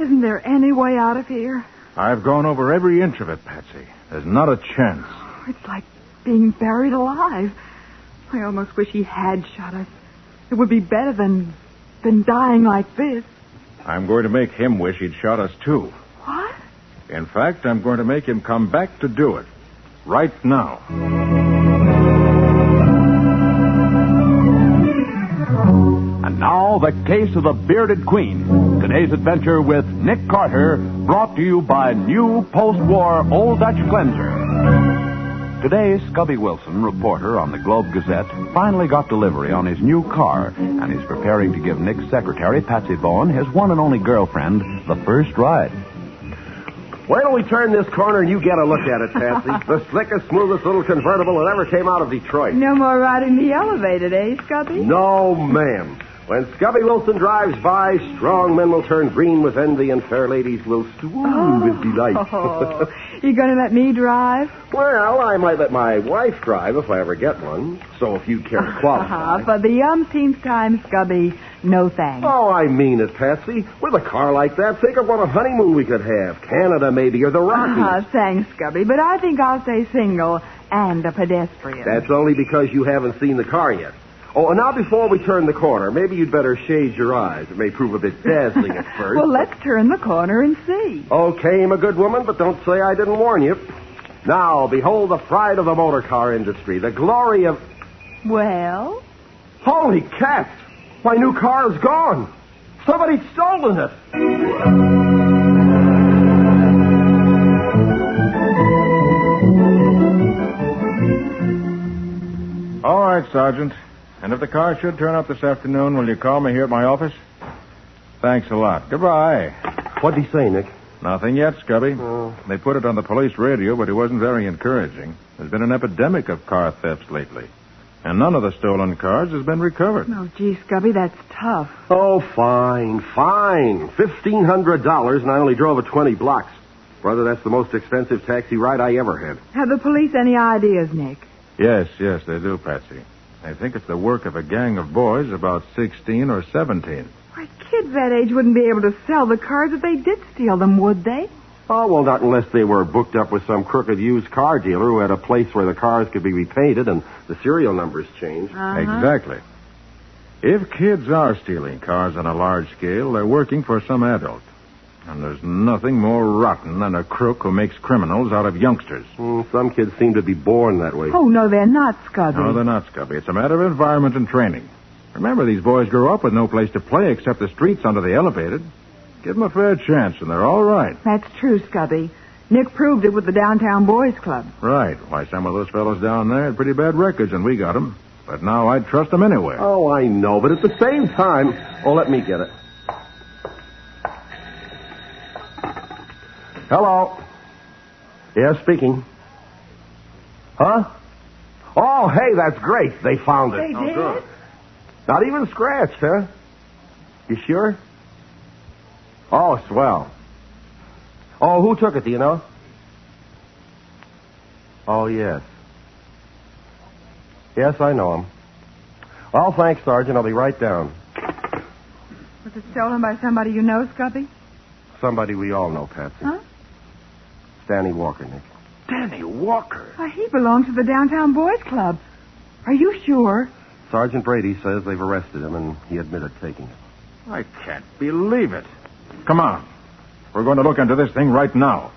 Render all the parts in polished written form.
Isn't there any way out of here? I've gone over every inch of it, Patsy. There's not a chance. It's like being buried alive. I almost wish he had shot us. It would be better than dying like this. I'm going to make him wish he'd shot us, too. What? In fact, I'm going to make him come back to do it. Right now. And now, the case of the Bearded Queen. Today's adventure with Nick Carter, brought to you by new post-war Old Dutch Cleanser. Today, Scubby Wilson, reporter on the Globe Gazette, finally got delivery on his new car, and is preparing to give Nick's secretary, Patsy Bowen, his one and only girlfriend, the first ride. Wait till we turn this corner and you get a look at it, Patsy. The slickest, smoothest little convertible that ever came out of Detroit. No more riding the elevated, eh, Scubby? No, ma'am. When Scubby Wilson drives by, strong men will turn green with envy and fair ladies will swoon with delight. Oh, you going to let me drive? Well, I might let my wife drive if I ever get one. So if you care to qualify. For the umpteenth time, Scubby, no thanks. Oh, I mean it, Patsy. With a car like that, think of what a honeymoon we could have. Canada, maybe, or the Rockies. Thanks, Scubby, but I think I'll stay single and a pedestrian. That's only because you haven't seen the car yet. Oh, and now before we turn the corner, maybe you'd better shade your eyes. It may prove a bit dazzling at first. Well, let's turn the corner and see. Okay, my good woman, but don't say I didn't warn you. Now, behold the pride of the motor car industry, the glory of... Well? Holy cats! My new car is gone. Somebody's stolen it. All right, Sergeant. And if the car should turn up this afternoon, will you call me here at my office? Thanks a lot. Goodbye. What'd he say, Nick? Nothing yet, Scubby. They put it on the police radio, but it wasn't very encouraging. There's been an epidemic of car thefts lately. And none of the stolen cars has been recovered. Oh, gee, Scubby, that's tough. Oh, fine. $1,500, and I only drove it 20 blocks. Brother, that's the most expensive taxi ride I ever had. Have the police any ideas, Nick? Yes, they do, Patsy. I think it's the work of a gang of boys about 16 or 17. Why, kids that age wouldn't be able to sell the cars if they did steal them, would they? Oh, well, not unless they were booked up with some crooked used car dealer who had a place where the cars could be repainted and the serial numbers changed. Exactly. If kids are stealing cars on a large scale, they're working for some adult. And there's nothing more rotten than a crook who makes criminals out of youngsters. Some kids seem to be born that way. Oh, no, they're not, Scubby. No, they're not, Scubby. It's a matter of environment and training. Remember, these boys grow up with no place to play except the streets under the elevated. Give them a fair chance, and they're all right. That's true, Scubby. Nick proved it with the Downtown Boys Club. Right. Why, some of those fellows down there had pretty bad records, and we got them. But now I'd trust them anywhere. Oh, I know, but at the same time... Oh, let me get it. Hello. Yeah, speaking. Huh? Oh, hey, that's great. They found it. They did? Good. Not even scratched, huh? You sure? Oh, swell. Oh, who took it, do you know? Oh, yes. Yes, I know him. Well, thanks, Sergeant. I'll be right down. Was it stolen by somebody you know, Scubby? Somebody we all know, Patsy. Huh? Danny Walker, Nick. Danny Walker? Why, he belongs to the Downtown Boys Club. Are you sure? Sergeant Brady says they've arrested him, and he admitted taking it. I can't believe it. Come on. We're going to look into this thing right now.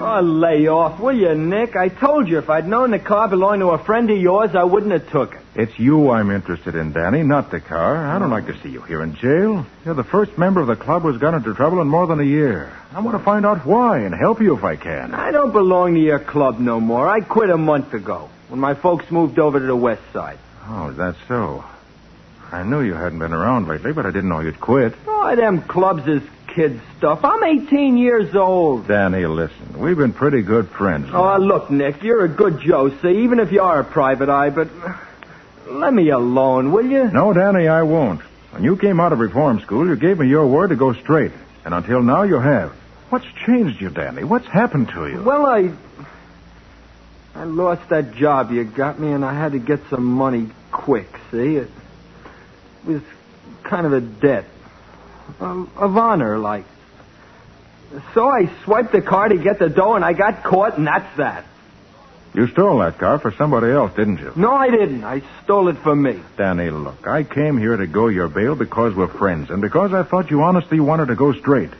Oh, lay off, will you, Nick? I told you if I'd known the car belonged to a friend of yours, I wouldn't have took it. It's you I'm interested in, Danny, not the car. I don't like to see you here in jail. You're the first member of the club who's got into trouble in more than a year. I want to find out why and help you if I can. I don't belong to your club no more. I quit a month ago when my folks moved over to the west side. Oh, is that so? I knew you hadn't been around lately, but I didn't know you'd quit. Oh, them clubs is kid stuff. I'm 18 years old. Danny, listen. We've been pretty good friends. Oh, look, Nick, you're a good Joe, see, even if you are a private eye, but let me alone, will you? No, Danny, I won't. When you came out of reform school, you gave me your word to go straight. And until now, you have. What's changed you, Danny? What's happened to you? Well, I I lost that job you got me, and I had to get some money quick, see? It was kind of a debt. Of honor, like. So I swiped the car to get the dough, and I got caught, and that's that. You stole that car for somebody else, didn't you? No, I didn't. I stole it for me. Danny, look, I came here to go your bail because we're friends, and because I thought you honestly wanted to go straight.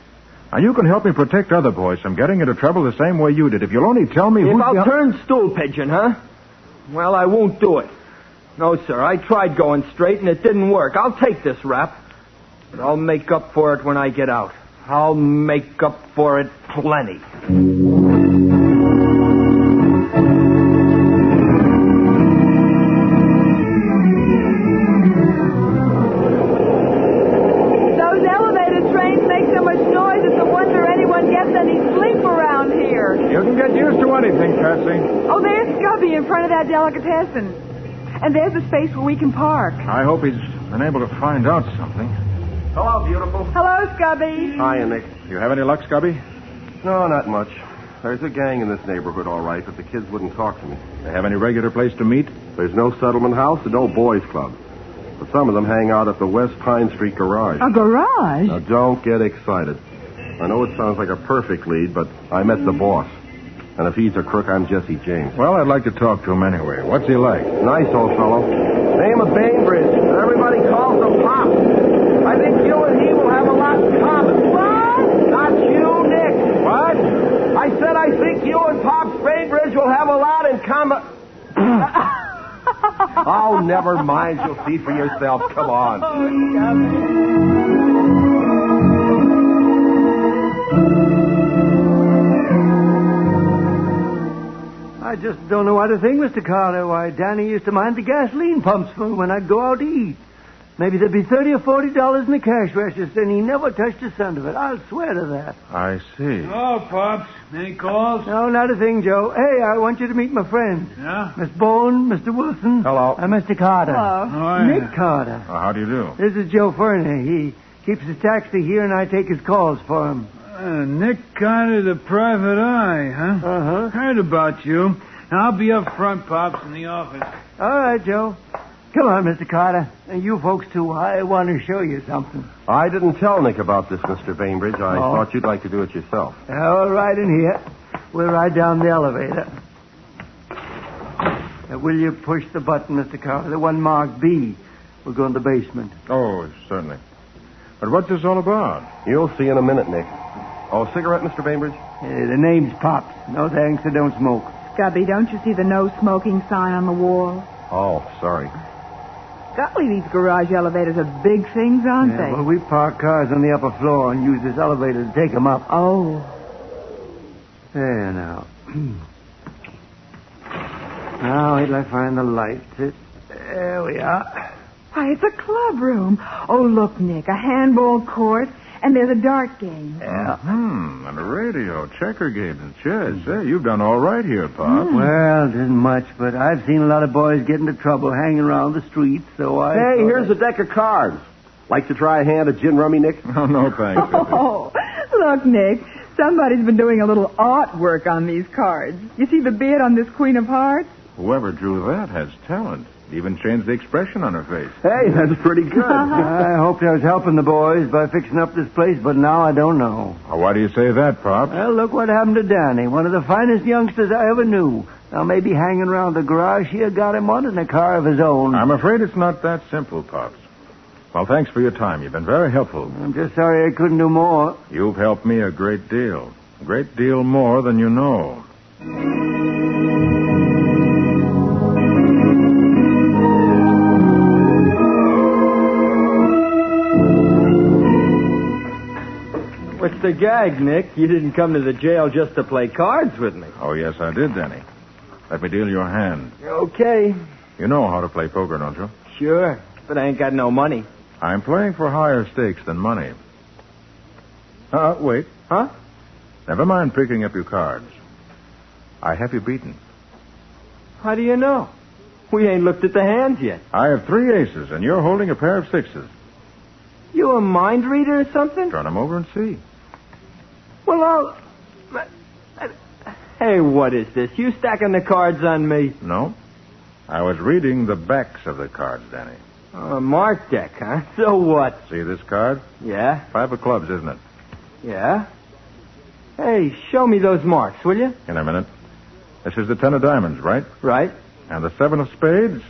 Now, you can help me protect other boys from getting into trouble the same way you did. If you'll only tell me If I'll turn stool pigeon, huh? Well, I won't do it. No, sir. I tried going straight, and it didn't work. I'll take this rap, but I'll make up for it when I get out. I'll make up for it plenty. Oh, there's Scubby in front of that delicatessen. And there's the space where we can park. I hope he's been able to find out something. Hello, beautiful. Hello, Scubby. Hiya, Nick. You have any luck, Scubby? No, not much. There's a gang in this neighborhood, all right, but the kids wouldn't talk to me. They have any regular place to meet? There's no settlement house and no boys' club. But some of them hang out at the West Pine Street garage. A garage? Now, don't get excited. I know it sounds like a perfect lead, but I met the boss. And if he's a crook, I'm Jesse James. Well, I'd like to talk to him anyway. What's he like? Nice old fellow. Name of Bainbridge. And everybody calls him Pop. I think you and he will have a lot in common. What? Not you, Nick. What? I said I think you and Pops Bainbridge will have a lot in common. Oh, never mind. You'll see for yourself. Come on. I just don't know what to think, Mr. Carter. Why, Danny used to mind the gasoline pumps for me when I'd go out to eat. Maybe there'd be $30 or $40 in the cash register, and he never touched a cent of it. I'll swear to that. I see. Oh, Pops. Any calls? No, not a thing, Joe. Hey, I want you to meet my friends. Yeah? Miss Bowen, Mr. Wilson. Hello. And Mr. Carter. Hello. Oh, Nick Carter. How do you do? This is Joe Ferney. He keeps his taxi here, and I take his calls for him. Nick Carter, the private eye, huh? Uh-huh. Heard about you. I'll be up front, Pops, in the office. All right, Joe. Come on, Mr. Carter. And you folks, too. I want to show you something. I didn't tell Nick about this, Mr. Bainbridge. I thought you'd like to do it yourself. All right, in here. We'll ride down the elevator. Will you push the button, Mr. Carter? The one marked B. We'll go in the basement. Oh, certainly. But what's this all about? You'll see in a minute, Nick. Oh, cigarette, Mr. Bainbridge? The name's Pops. No thanks, I don't smoke. Scubby, don't you see the no smoking sign on the wall? Oh, sorry. Golly, these garage elevators are big things, aren't they? Well, we park cars on the upper floor and use this elevator to take them up. Oh. There now. Now, wait till I find the lights. There we are. Why, it's a club room. Oh, look, Nick, a handball court, and there's a dart game. Yeah. And a radio, checker games, and chess. Hey, you've done all right here, Pop. Well, it isn't much, but I've seen a lot of boys get into trouble hanging around the streets, so I... Hey, here's a deck of cards. Like to try a hand at gin rummy, Nick? Oh, no, thanks. Oh, look, Nick, somebody's been doing a little artwork on these cards. You see the beard on this Queen of Hearts? Whoever drew that has talent. Even changed the expression on her face. Hey, that's pretty good. I hoped I was helping the boys by fixing up this place, but now I don't know. Why do you say that, Pop? Well, look what happened to Danny, one of the finest youngsters I ever knew. Now, maybe hanging around the garage here got him one in a car of his own. I'm afraid it's not that simple, Pops. Well, thanks for your time. You've been very helpful. I'm just sorry I couldn't do more. You've helped me a great deal. A great deal more than you know. What's the gag, Nick? You didn't come to the jail just to play cards with me. Oh, yes, I did, Danny. Let me deal your hand. Okay. You know how to play poker, don't you? Sure, but I ain't got no money. I'm playing for higher stakes than money. Wait. Huh? Never mind picking up your cards. I have you beaten. How do you know? We ain't looked at the hands yet. I have 3 aces, and you're holding a pair of 6s. You a mind reader or something? Turn them over and see. Well, Hey, what is this? You stacking the cards on me? No. I was reading the backs of the cards, Danny. Mark deck, huh? So what? See this card? Yeah? 5 of clubs, isn't it? Yeah? Hey, show me those marks, will you? In a minute. This is the 10 of diamonds, right? Right. And the 7 of spades?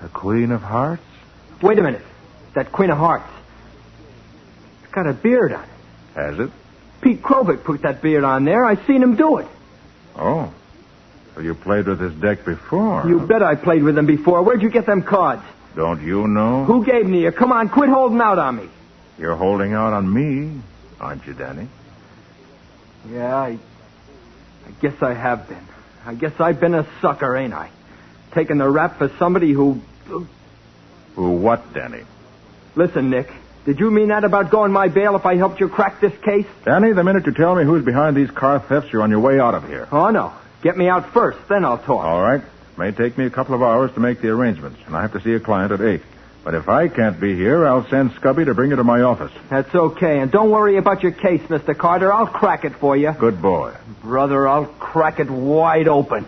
The queen of hearts? Wait a minute. That queen of hearts. It's got a beard on it. Has it? Pete Krovic put that beard on there. I seen him do it. Oh. So you played with this deck before? You bet I played with him before. Where'd you get them cards? Don't you know? Who gave them to you? Come on, quit holding out on me. You're holding out on me, aren't you, Danny? Yeah, I guess I have been. I guess I've been a sucker, ain't I? Taking the rap for somebody who... Who what, Danny? Listen, Nick. Did you mean that about going my bail if I helped you crack this case? Danny, the minute you tell me who's behind these car thefts, you're on your way out of here. Oh, no. Get me out first, then I'll talk. All right. May take me a couple of hours to make the arrangements, and I have to see a client at 8. But if I can't be here, I'll send Scubby to bring you to my office. That's okay. And don't worry about your case, Mr. Carter. I'll crack it for you. Good boy. Brother, I'll crack it wide open.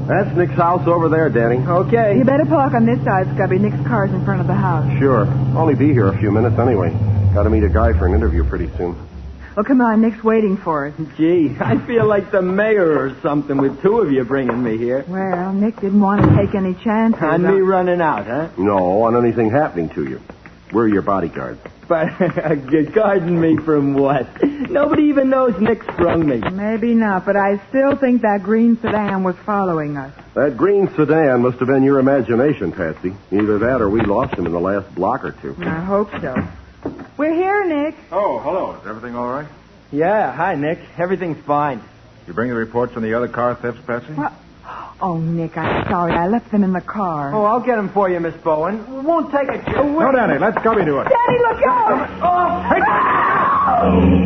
That's Nick's house over there, Danny. Okay. You better park on this side, Scubby. Nick's car's in front of the house. Sure. Only be here a few minutes anyway. Got to meet a guy for an interview pretty soon. Well, come on. Nick's waiting for us. Gee, I feel like the mayor or something with 2 of you bringing me here. Well, Nick didn't want to take any chances. On me running out, huh? No, on anything happening to you. We're your bodyguards. But guarding me from what? Nobody even knows Nick sprung me. Maybe not, but I still think that green sedan was following us. That green sedan must have been your imagination, Patsy. Either that or we lost him in the last block or 2. I hope so. We're here, Nick. Oh, hello. Is everything all right? Yeah, hi, Nick. Everything's fine. You bring the reports on the other car thefts, Patsy? What? Oh, Nick, I'm sorry. I left them in the car. Oh, I'll get them for you, Miss Bowen. Won't take a chance. No, Danny. Let Scubby do it. Daddy, look out!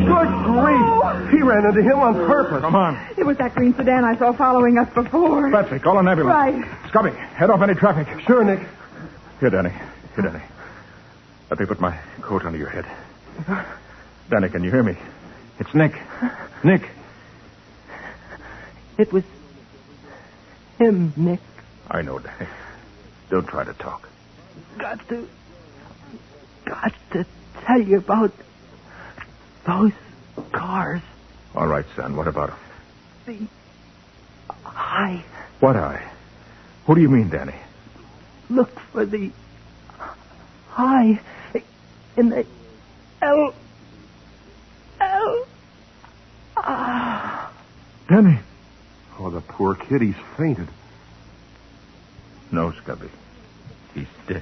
Good grief! He ran into him on purpose. Come on. It was that green sedan I saw following us before. Patsy, call an ambulance. Right. Scubby, head off any traffic. Sure, Nick. Here, Danny. Let me put my coat under your head. Danny, can you hear me? It's Nick. Nick. It was him, Nick. I know, Danny. Don't try to talk. Got to tell you about those cars. All right, son. What about him? The eye. What eye? Who do you mean, Danny? Look for the eye in the L. Danny. Oh, the poor kid. He's fainted. No, Scubby. He's dead.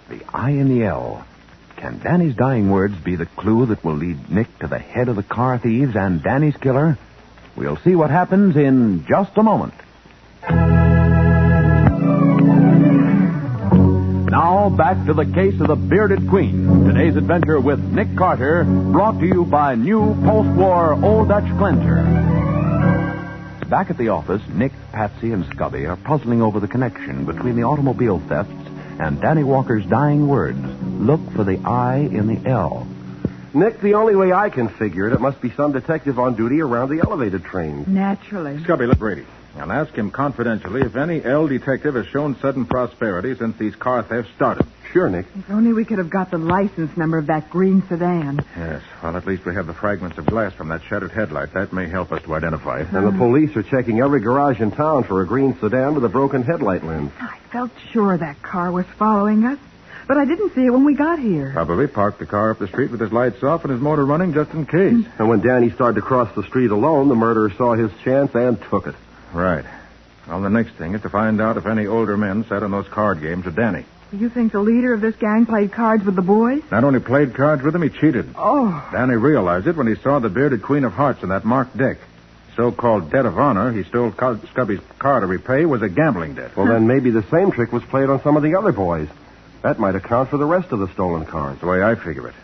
The I in the L. Can Danny's dying words be the clue that will lead Nick to the head of the car thieves and Danny's killer? We'll see what happens in just a moment. Now, back to the case of the Bearded Queen. Today's adventure with Nick Carter, brought to you by new post-war Old Dutch Cleanser. Back at the office, Nick, Patsy, and Scubby are puzzling over the connection between the automobile thefts and Danny Walker's dying words. Look for the I in the L. Nick, the only way I can figure it must be some detective on duty around the elevated trains. Naturally. Scubby, let Brady. And ask him confidentially if any L detective has shown sudden prosperity since these car thefts started. Sure, Nick. If only we could have got the license number of that green sedan. Yes. Well, at least we have the fragments of glass from that shattered headlight. That may help us to identify it. And the police are checking every garage in town for a green sedan with a broken headlight lens. I felt sure that car was following us, but I didn't see it when we got here. Probably parked the car up the street with his lights off and his motor running just in case. And when Danny started to cross the street alone, the murderer saw his chance and took it. Right. Well, the next thing is to find out if any older men sat on those card games with Danny. You think the leader of this gang played cards with the boys? Not only played cards with him, he cheated. Oh. Danny realized it when he saw the bearded Queen of Hearts in that marked deck. So-called debt of honor he stole Scubby's car to repay was a gambling debt. Well, then maybe the same trick was played on some of the other boys. That might account for the rest of the stolen cars. That's the way I figure it.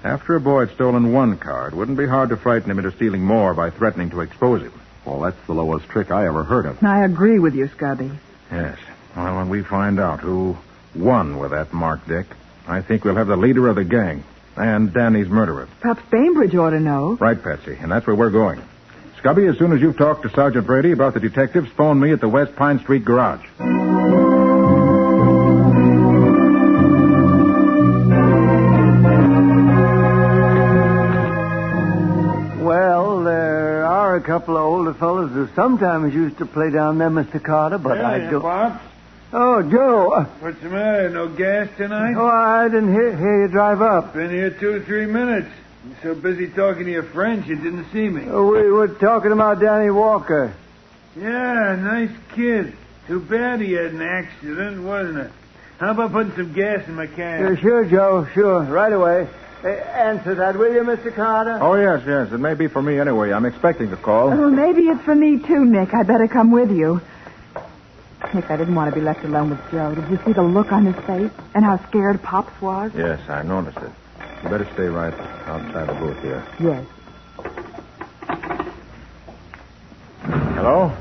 After a boy had stolen one car, it wouldn't be hard to frighten him into stealing more by threatening to expose him. Well, that's the lowest trick I ever heard of. I agree with you, Scubby. Yes. Well, when we find out who won with that Mark Dick, I think we'll have the leader of the gang and Danny's murderer. Perhaps Bainbridge ought to know. Right, Patsy, and that's where we're going. Scubby, as soon as you've talked to Sergeant Brady about the detectives, phone me at the West Pine Street garage. Well, there are a couple of older fellas who sometimes used to play down there, Mr. Carter, but I don't... Pops. Oh, Joe. What's the matter? No gas tonight? Oh, I didn't hear you drive up. Been here 2 or 3 minutes. You're so busy talking to your friends, you didn't see me. Oh, we were talking about Danny Walker. Yeah, nice kid. Too bad he had an accident, wasn't it? How about putting some gas in my car? Sure, Joe, sure. Right away. Answer that, will you, Mr. Carter? Oh, yes. It may be for me anyway. I'm expecting a call. Well, maybe it's for me, too, Nick. I'd better come with you. Nick, I didn't want to be left alone with Joe. Did you see the look on his face and how scared Pops was? Yes, I noticed it. You better stay right outside the booth here. Yes. Hello?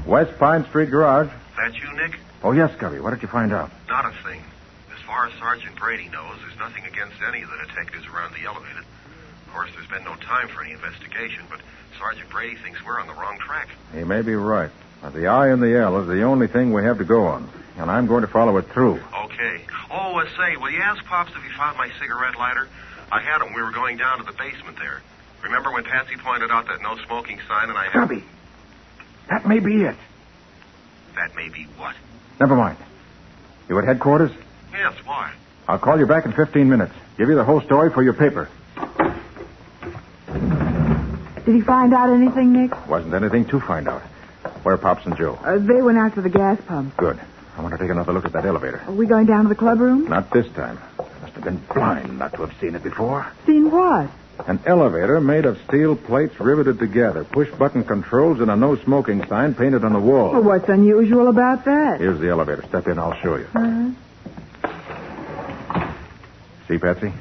West Pine Street garage. That you, Nick? Oh, yes, Scubby. What did you find out? Not a thing. As far as Sergeant Brady knows, there's nothing against any of the detectives around the elevated. Of course, there's been no time for any investigation, but Sergeant Brady thinks we're on the wrong track. He may be right. But the I and the L is the only thing we have to go on. And I'm going to follow it through. Okay. Oh, say, will you ask Pops if he found my cigarette lighter? I had him. We were going down to the basement there. Remember when Patsy pointed out that no smoking sign and I had... Scubby, that may be it. That may be what? Never mind. You at headquarters? Yes, why? I'll call you back in 15 minutes. Give you the whole story for your paper. Did he find out anything, Nick? Wasn't anything to find out. Where are Pops and Joe? They went out to the gas pump. Good. I want to take another look at that elevator. Are we going down to the clubroom? Not this time. Must have been blind not to have seen it before. Seen what? An elevator made of steel plates riveted together, push-button controls, and a no-smoking sign painted on the wall. Well, what's unusual about that? Here's the elevator. Step in, I'll show you. Uh-huh. See, Patsy?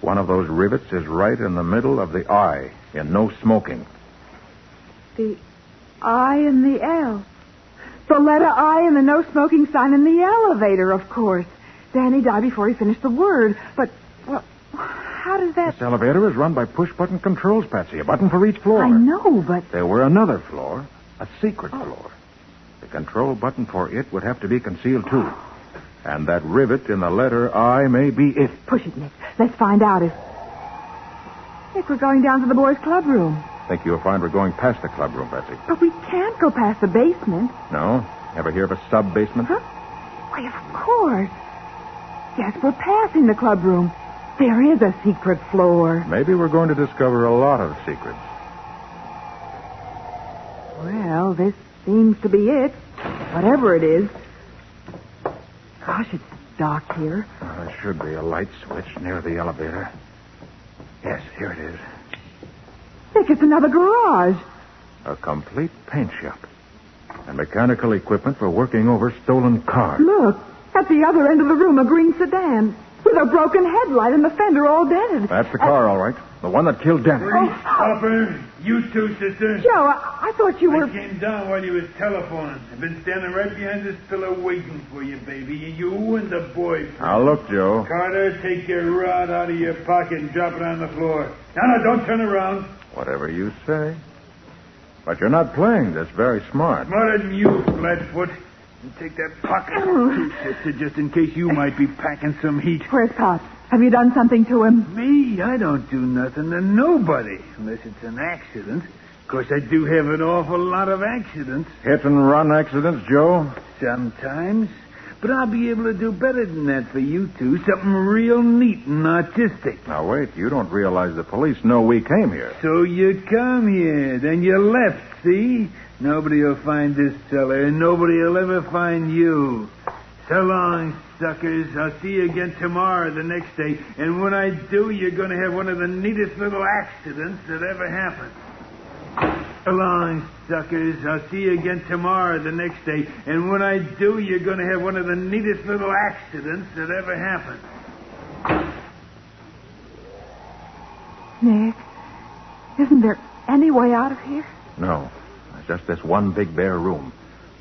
One of those rivets is right in the middle of the I in no smoking. The I and the L. The letter I and the no smoking sign in the elevator, of course. Danny died before he finished the word. But, well, how does that... This elevator is run by push-button controls, Patsy. A button for each floor. I know, but... There were another floor, a secret floor. The control button for it would have to be concealed, too. And that rivet in the letter I may be it. Push it, Nick. Let's find out if... Nick, we're going down to the boys' clubroom. Think you'll find we're going past the clubroom, Patsy. But we can't go past the basement. No? Ever hear of a sub-basement? Huh? Why, of course. Yes, we're passing the clubroom. There is a secret floor. Maybe we're going to discover a lot of secrets. Well, this seems to be it. Whatever it is. Gosh, it's dark here. There should be a light switch near the elevator. Yes, here it is. Nick, it's another garage. A complete paint shop. And mechanical equipment for working over stolen cars. Look, at the other end of the room, a green sedan with a broken headlight and the fender all dented. That's the car, all right. The one that killed Danny. Hopper, you two, sister. Joe, I thought you were... I came down while you was telephoning. I've been standing right behind this pillar waiting for you, baby. You and the boy. Now, look, Joe. Carter, take your rod out of your pocket and drop it on the floor. No, don't turn around. Whatever you say. But you're not playing this very smart. Smarter than you, Flatfoot. And take that pocket, too, sister, just in case you might be packing some heat. Where's Pops? Have you done something to him? Me? I don't do nothing to nobody, unless it's an accident. Of course, I do have an awful lot of accidents. Hit and run accidents, Joe? Sometimes. But I'll be able to do better than that for you two. Something real neat and artistic. Now, wait. You don't realize the police know we came here. So you come here, then you left, see? Nobody will find this cellar, and nobody will ever find you. So long, suckers. I'll see you again tomorrow, the next day. And when I do, you're going to have one of the neatest little accidents that ever happened. So long, suckers. I'll see you again tomorrow, the next day. And when I do, you're going to have one of the neatest little accidents that ever happened. Isn't there any way out of here? No. It's just this one big bare room.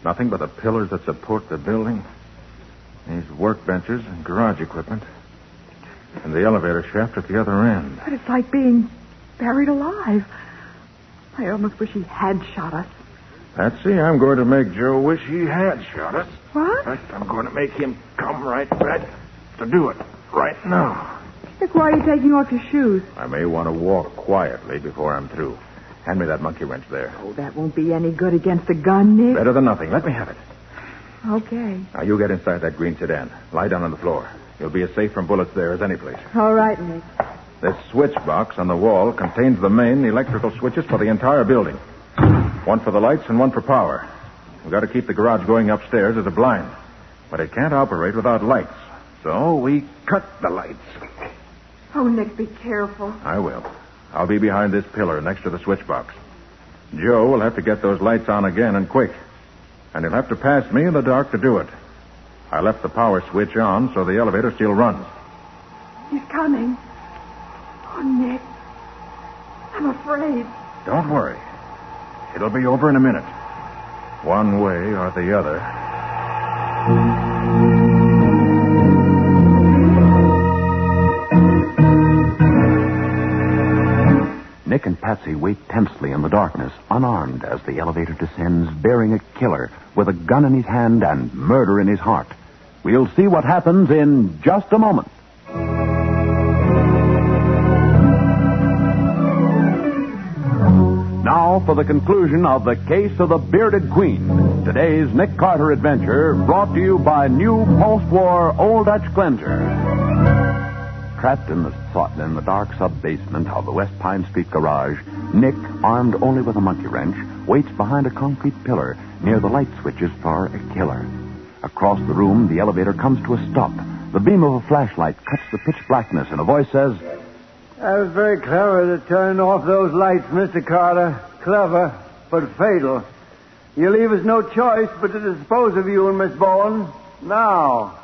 Nothing but the pillars that support the building. These workbenches and garage equipment. And the elevator shaft at the other end. But it's like being buried alive. I almost wish he had shot us. Patsy, I'm going to make Joe wish he had shot us. What? In fact, I'm going to make him come right back to do it right now. Nick, why are you taking off your shoes? I may want to walk quietly before I'm through. Hand me that monkey wrench there. Oh, that won't be any good against a gun, Nick. Better than nothing. Let me have it. Okay. Now, you get inside that green sedan. Lie down on the floor. You'll be as safe from bullets there as any place. All right, Nick. This switch box on the wall contains the main electrical switches for the entire building. One for the lights and one for power. We've got to keep the garage going upstairs as a blind. But it can't operate without lights. So we cut the lights. Oh, Nick, be careful. I will. I'll be behind this pillar next to the switch box. Joe will have to get those lights on again and quick. And he'll have to pass me in the dark to do it. I left the power switch on so the elevator still runs. He's coming. Oh, Nick. I'm afraid. Don't worry. It'll be over in a minute. One way or the other. Nick and Patsy wait tensely in the darkness, unarmed, as the elevator descends, bearing a killer with a gun in his hand and murder in his heart. We'll see what happens in just a moment. Now for the conclusion of the case of the Bearded Queen. Today's Nick Carter adventure brought to you by new post-war Old Dutch Cleanser. Trapped in the dark sub-basement of the West Pine Street garage, Nick, armed only with a monkey wrench, waits behind a concrete pillar near the light switches for a killer. Across the room, the elevator comes to a stop. The beam of a flashlight cuts the pitch blackness, and a voice says, That was very clever to turn off those lights, Mr. Carter. Clever, but fatal. You leave us no choice but to dispose of you and Miss Bowen now.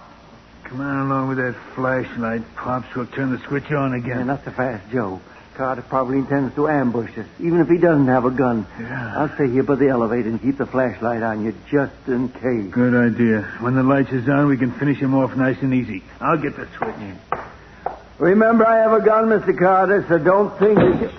Come on along with that flashlight, Pops. We'll turn the switch on again. Yeah, not so fast, Joe. Carter probably intends to ambush us, even if he doesn't have a gun. Yeah. I'll stay here by the elevator and keep the flashlight on you just in case. Good idea. When the lights is on, we can finish him off nice and easy. I'll get the switch. Remember, I have a gun, Mr. Carter, so don't think that you...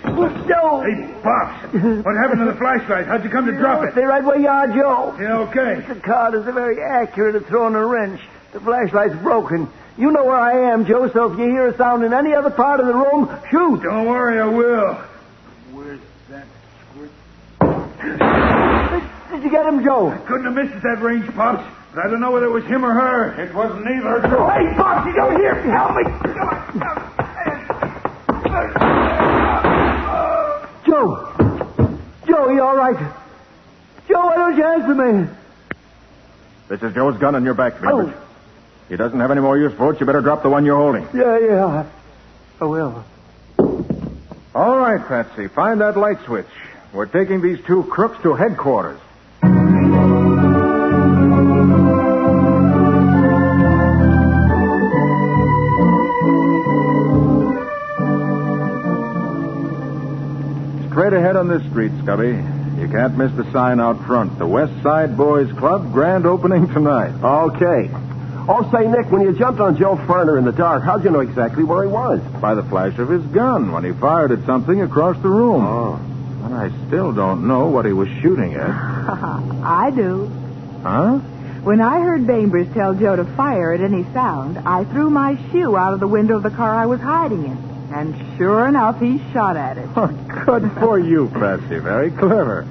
Joe! Hey, Pops! What happened to the flashlight? How'd you come to drop it? Stay right where you are, Joe. Yeah, okay. Mr. Carter's very accurate at throwing a wrench. The flashlight's broken. You know where I am, Joe, so if you hear a sound in any other part of the room, shoot. Don't worry, I will. Where's that squirt? Did you get him, Joe? Couldn't have missed at that range, Pops. But I don't know whether it was him or her. It wasn't either. Hey, Pops, you come here. Help me. Joe, you all right? Joe, why don't you answer me? This is Joe's gun on your back, Bainbridge. He doesn't have any more use for it. You better drop the one you're holding. Yeah. I will. All right, Patsy. Find that light switch. We're taking these two crooks to headquarters. Straight ahead on this street, Scubby. You can't miss the sign out front. The West Side Boys Club, grand opening tonight. Okay. Oh, say, Nick, when you jumped on Joe Ferner in the dark, how'd you know exactly where he was? By the flash of his gun when he fired at something across the room. Oh. And I still don't know what he was shooting at. I do. Huh? When I heard Bainbridge tell Joe to fire at any sound, I threw my shoe out of the window of the car I was hiding in. And sure enough, he shot at it. Good for you, Patsy. Very clever.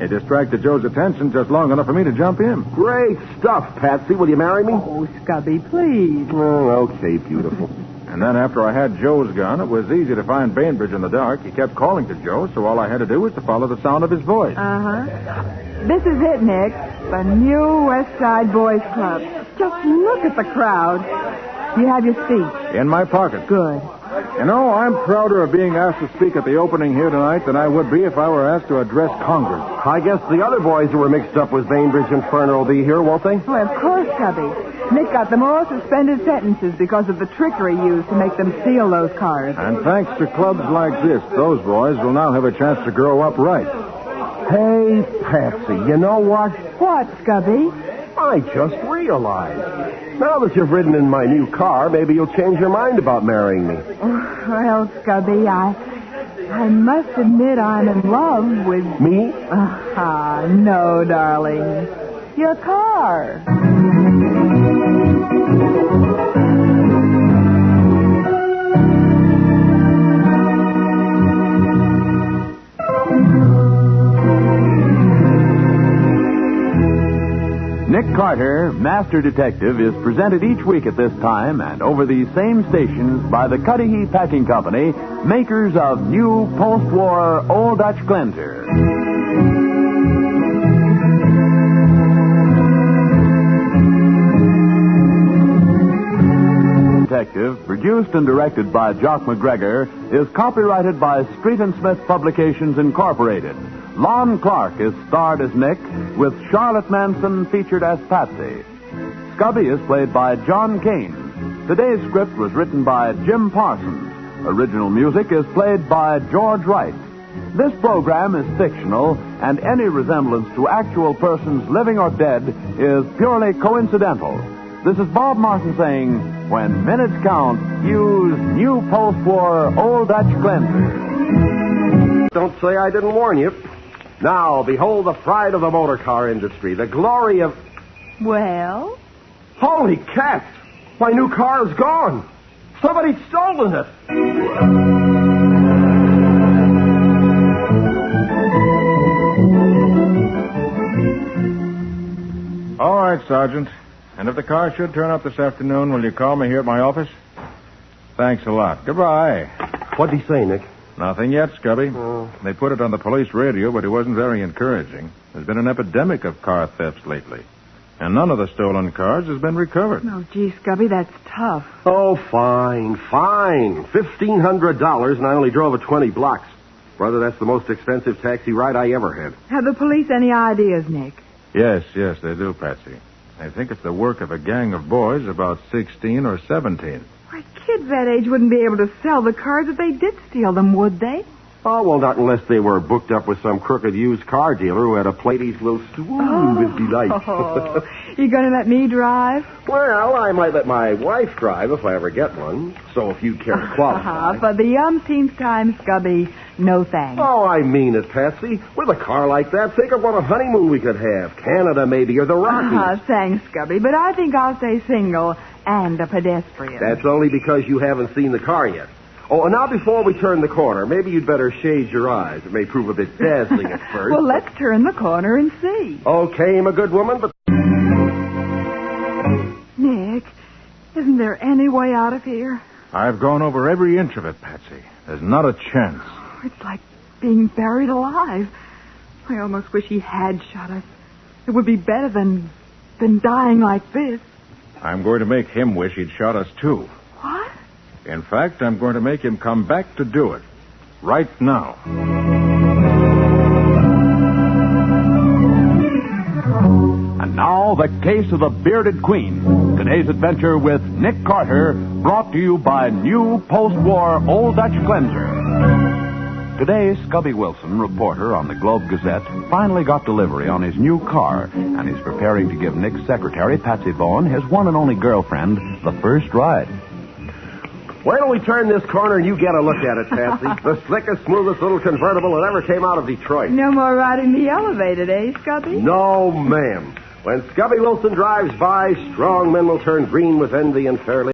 You distracted Joe's attention just long enough for me to jump in. Great stuff, Patsy. Will you marry me? Oh, Scubby, please. Oh, okay, beautiful. And then after I had Joe's gun, it was easy to find Bainbridge in the dark. He kept calling to Joe, so all I had to do was to follow the sound of his voice. Uh-huh. This is it, Nick. The new West Side Boys Club. Just look at the crowd. You have your speech. In my pocket. Good. You know, I'm prouder of being asked to speak at the opening here tonight than I would be if I were asked to address Congress. I guess the other boys who were mixed up with Bainbridge and Ferner will be here, won't they? Well, of course, Cubby. Nick got them all suspended sentences because of the trickery used to make them steal those cars. And thanks to clubs like this, those boys will now have a chance to grow up right. Hey, Patsy, you know what? What, Scubby? I just realized. Now that you've ridden in my new car, maybe you'll change your mind about marrying me. Well, Scubby, I must admit I'm in love with... Me? No, darling. Your car. Nick Carter, Master Detective, is presented each week at this time and over these same stations by the Cudahy Packing Company, makers of new post-war Old Dutch Cleanser. Detective, produced and directed by Jock McGregor, is copyrighted by Street and Smith Publications, Incorporated. Lon Clark is starred as Nick, with Charlotte Manson featured as Patsy. Scubby is played by John Kane. Today's script was written by Jim Parsons. Original music is played by George Wright. This program is fictional, and any resemblance to actual persons living or dead is purely coincidental. This is Bob Martin saying, when minutes count, use new post-war Old Dutch Cleanser. Don't say I didn't warn you. Now, behold the pride of the motor car industry, the glory of... Well? Holy cats! My new car is gone. Somebody's stolen it. All right, Sergeant. And if the car should turn up this afternoon, will you call me here at my office? Thanks a lot. Goodbye. What'd he say, Nick? Nothing yet, Scubby. They put it on the police radio, but it wasn't very encouraging. There's been an epidemic of car thefts lately. And none of the stolen cars has been recovered. Oh, gee, Scubby, that's tough. Oh, fine. $1,500, and I only drove it 20 blocks. Brother, that's the most expensive taxi ride I ever had. Have the police any ideas, Nick? Yes, they do, Patsy. They think it's the work of a gang of boys about 16 or 17. Why, kids that age wouldn't be able to sell the cars if they did steal them, would they? Oh, well, not unless they were booked up with some crooked used car dealer who had a Pleiades will swoon with delight. Oh, you going to let me drive? Well, I might let my wife drive if I ever get one. So if you care to qualify. For the umpteenth time, Scubby, no thanks. Oh, I mean it, Patsy. With a car like that, think of what a honeymoon we could have. Canada, maybe, or the Rockies. Thanks, Scubby, but I think I'll stay single and a pedestrian. That's only because you haven't seen the car yet. Oh, and now before we turn the corner, maybe you'd better shade your eyes. It may prove a bit dazzling at first. Well, let's turn the corner and see. Okay, my good woman, but... Nick, isn't there any way out of here? I've gone over every inch of it, Patsy. There's not a chance. It's like being buried alive. I almost wish he had shot us. It would be better than dying like this. I'm going to make him wish he'd shot us, too. What? In fact, I'm going to make him come back to do it. Right now. And now, the case of the Bearded Queen. Today's adventure with Nick Carter, brought to you by new post-war Old Dutch Cleanser. Today, Scubby Wilson, reporter on the Globe Gazette, finally got delivery on his new car, and he's preparing to give Nick's secretary, Patsy Bowen, his one and only girlfriend, the first ride. Why don't we turn this corner and you get a look at it, Patsy? The slickest, smoothest little convertible that ever came out of Detroit. No more riding the elevated, eh, Scubby? No, ma'am. When Scubby Wilson drives by, strong men will turn green with envy and fairly...